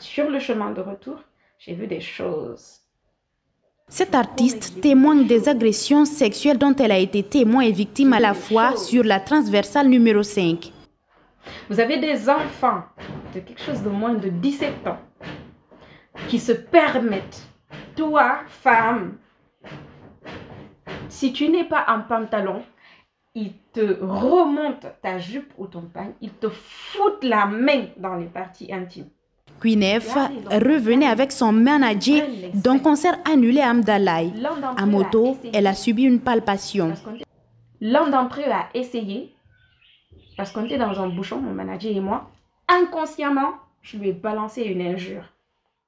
Sur le chemin de retour, j'ai vu des choses. Cette artiste témoigne des agressions sexuelles dont elle a été témoin et victime à la fois sur la transversale numéro 5. Vous avez des enfants de quelque chose de moins de 17 ans qui se permettent, toi, femme, si tu n'es pas en pantalon, ils te remontent ta jupe ou ton pagne, ils te foutent la main dans les parties intimes. Queenef revenait avec son manager d'un concert annulé à Amdalaï. À moto, elle a subi une palpation. L'un d'entre eux a essayé, parce qu'on était dans un bouchon, mon manager et moi, inconsciemment, je lui ai balancé une injure.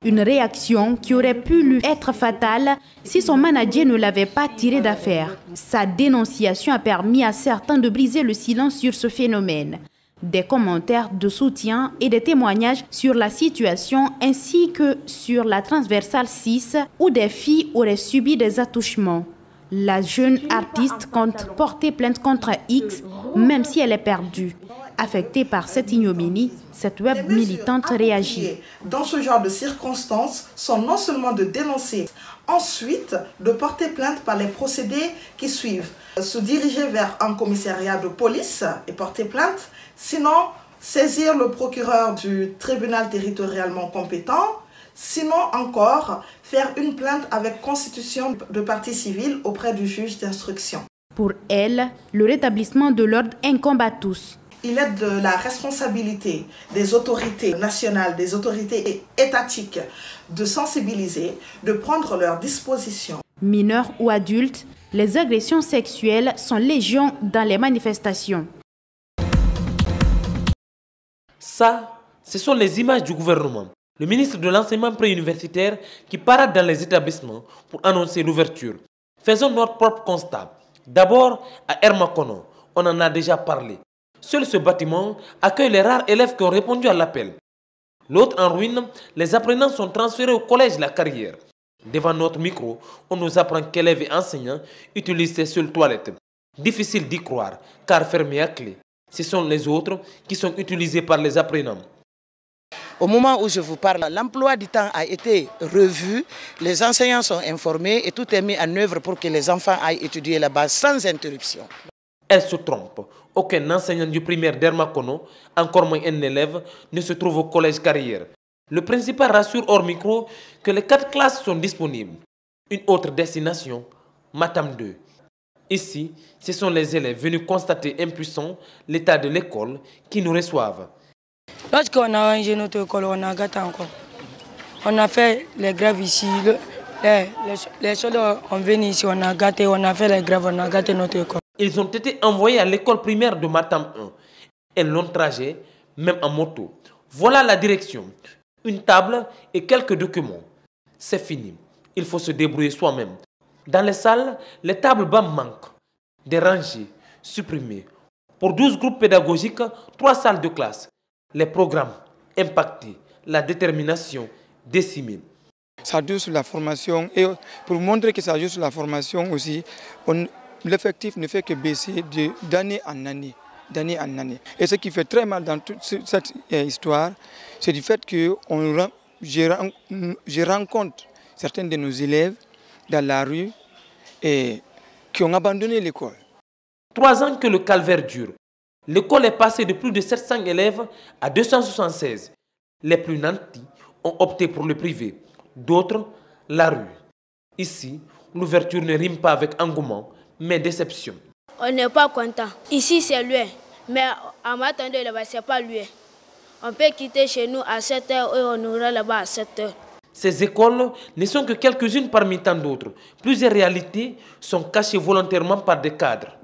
Une réaction qui aurait pu lui être fatale si son manager ne l'avait pas tiré d'affaire. Sa dénonciation a permis à certains de briser le silence sur ce phénomène. Des commentaires de soutien et des témoignages sur la situation ainsi que sur la transversale 6 où des filles auraient subi des attouchements. La jeune artiste compte porter plainte contre X même si elle est perdue. Affectée par cette ignominie, cette web militante réagit. Dans ce genre de circonstances sont non seulement de dénoncer, ensuite de porter plainte par les procédés qui suivent. Se diriger vers un commissariat de police et porter plainte, sinon saisir le procureur du tribunal territorialement compétent, sinon encore faire une plainte avec constitution de partie civile auprès du juge d'instruction. Pour elle, le rétablissement de l'ordre incombe à tous. Il est de la responsabilité des autorités nationales, des autorités étatiques de sensibiliser, de prendre leurs dispositions. Mineurs ou adultes, les agressions sexuelles sont légion dans les manifestations. Ça, ce sont les images du gouvernement. Le ministre de l'enseignement préuniversitaire qui parade dans les établissements pour annoncer l'ouverture. Faisons notre propre constat. D'abord, à Hermakono, on en a déjà parlé. Seul ce bâtiment accueille les rares élèves qui ont répondu à l'appel. L'autre en ruine, les apprenants sont transférés au collège La Carrière. Devant notre micro, on nous apprend qu'élèves et enseignants utilisent ces seules toilettes. Difficile d'y croire, car fermées à clé. Ce sont les autres qui sont utilisés par les apprenants. Au moment où je vous parle, l'emploi du temps a été revu, les enseignants sont informés et tout est mis en œuvre pour que les enfants aillent étudier là-bas sans interruption. Elle se trompe. Aucun enseignant du primaire d'Hermakono, encore moins un élève, ne se trouve au collège Carrière. Le principal rassure hors micro que les 4 classes sont disponibles. Une autre destination, Matam 2. Ici, ce sont les élèves venus constater impuissants l'état de l'école qui nous reçoivent. Lorsqu'on a rangé notre école, on a gâté encore. On a fait les grèves ici. Les soldats ont venu ici, on a gâté, on a fait les grèves, on a gâté notre école. Ils ont été envoyés à l'école primaire de Matam 1. Un long trajet, même en moto. Voilà la direction. Une table et quelques documents. C'est fini. Il faut se débrouiller soi-même. Dans les salles, les tables bancs manquent. Des rangées, supprimées. Pour 12 groupes pédagogiques, 3 salles de classe. Les programmes impactés. La détermination décimée. Ça joue sur la formation et pour montrer que ça joue sur la formation aussi, l'effectif ne fait que baisser d'année en année. Et ce qui fait très mal dans toute cette histoire, c'est du fait que je rencontre certains de nos élèves dans la rue et qui ont abandonné l'école. 3 ans que le calvaire dure. L'école est passée de plus de 700 élèves à 276. Les plus nantis ont opté pour le privé, d'autres la rue. Ici, l'ouverture ne rime pas avec engouement, mais déception. On n'est pas content. Ici, c'est loin, mais à m'attendre là-bas, ce n'est pas loin. On peut quitter chez nous à 7 h et on aura là-bas à 7 h. Ces écoles ne sont que quelques-unes parmi tant d'autres. Plusieurs réalités sont cachées volontairement par des cadres.